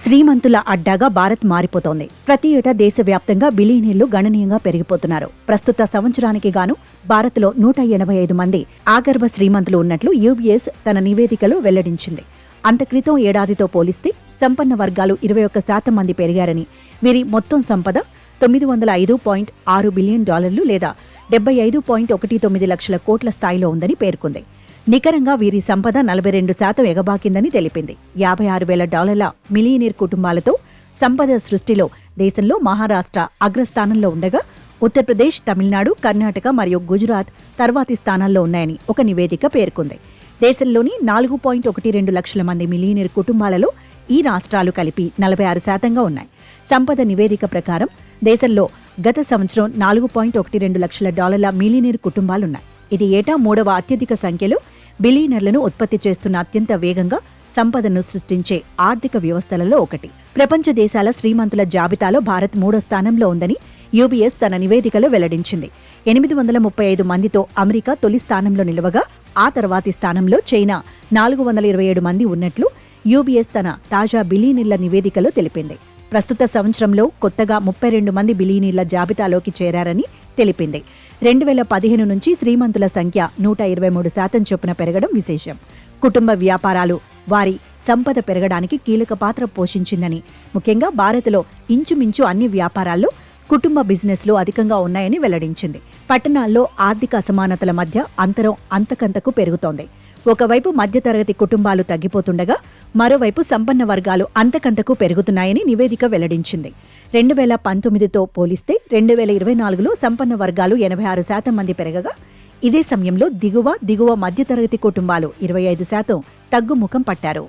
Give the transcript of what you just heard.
శ్రీమంతుల అడ్డాగా భారత్ మారిపోతోంది. ప్రతి ఏటా దేశవ్యాప్తంగా బిలియనీర్లు గణనీయంగా పెరిగిపోతున్నారు. ప్రస్తుత సంవత్సరానికి గాను భారత్లో 185 మంది ఆగర్భ శ్రీమంతులు ఉన్నట్లు యూబీఎస్ తన నివేదికలో వెల్లడించింది. అంతక్రితం ఏడాదితో పోలిస్తే సంపన్న వర్గాలు 21% మంది పెరిగారని, వీరి మొత్తం సంపద $905.6 బిలియన్ లేదా 75.19 లక్షల కోట్ల స్థాయిలో ఉందని పేర్కొంది. నికరంగా వీరి సంపద 42% ఎగబాకిందని తెలిపింది. $56,000 మిలియనీర్ కుటుంబాలతో సంపద సృష్టిలో దేశంలో మహారాష్ట్ర అగ్రస్థానంలో ఉండగా ఉత్తరప్రదేశ్, తమిళనాడు, కర్ణాటక మరియు గుజరాత్ తర్వాతి స్థానాల్లో ఉన్నాయని ఒక నివేదిక పేర్కొంది. దేశంలోని 4.12 లక్షల మంది మిలియనీర్ కుటుంబాలలో ఈ రాష్ట్రాలు కలిపి 46%గా ఉన్నాయి. సంపద నివేదిక ప్రకారం దేశంలో గత సంవత్సరం $4.12 లక్షల మిలియనీర్ కుటుంబాలున్నాయి. ఇది ఏటా 3వ అత్యధిక సంఖ్యలో బిలియనర్లను ఉత్పత్తి చేస్తున్న అత్యంత వేగంగా సంపదను సృష్టించే ఆర్థిక వ్యవస్థలలో ఒకటి. ప్రపంచ దేశాల శ్రీమంతుల జాబితాలో భారత్ 3వ స్థానంలో ఉందని యూబీఎస్ తన నివేదికలో వెల్లడించింది. 835 మందితో అమెరికా తొలి స్థానంలో నిలవగా ఆ తర్వాతి స్థానంలో చైనా 427 మంది ఉన్నట్లు యూబీఎస్ తన తాజా బిలియనీర్ల నివేదికలో తెలిపింది. ప్రస్తుత సంవత్సరంలో కొత్తగా 32 మంది బిలియనీర్ల జాబితాలోకి చేరారని తెలిపింది. 2015 నుంచి శ్రీమంతుల సంఖ్య 123% చొప్పున పెరగడం విశేషం. కుటుంబ వ్యాపారాలు వారి సంపద పెరగడానికి కీలక పాత్ర పోషించిందని, ముఖ్యంగా భారత్లో ఇంచుమించు అన్ని వ్యాపారాల్లో కుటుంబ బిజినెస్లు అధికంగా ఉన్నాయని వెల్లడించింది. పట్టణాల్లో ఆర్థిక అసమానతల మధ్య అంతరం అంతకంతకు పెరుగుతోంది. ఒకవైపు మధ్యతరగతి కుటుంబాలు తగ్గిపోతుండగా మరోవైపు సంపన్న వర్గాలు అంతకంతకు పెరుగుతున్నాయని నివేదిక వెల్లడించింది. 2019తో పోలిస్తే 2024లో సంపన్న వర్గాలు 86% మంది పెరగగా, ఇదే సమయంలో దిగువ మధ్యతరగతి కుటుంబాలు 25% తగ్గుముఖం పట్టారు.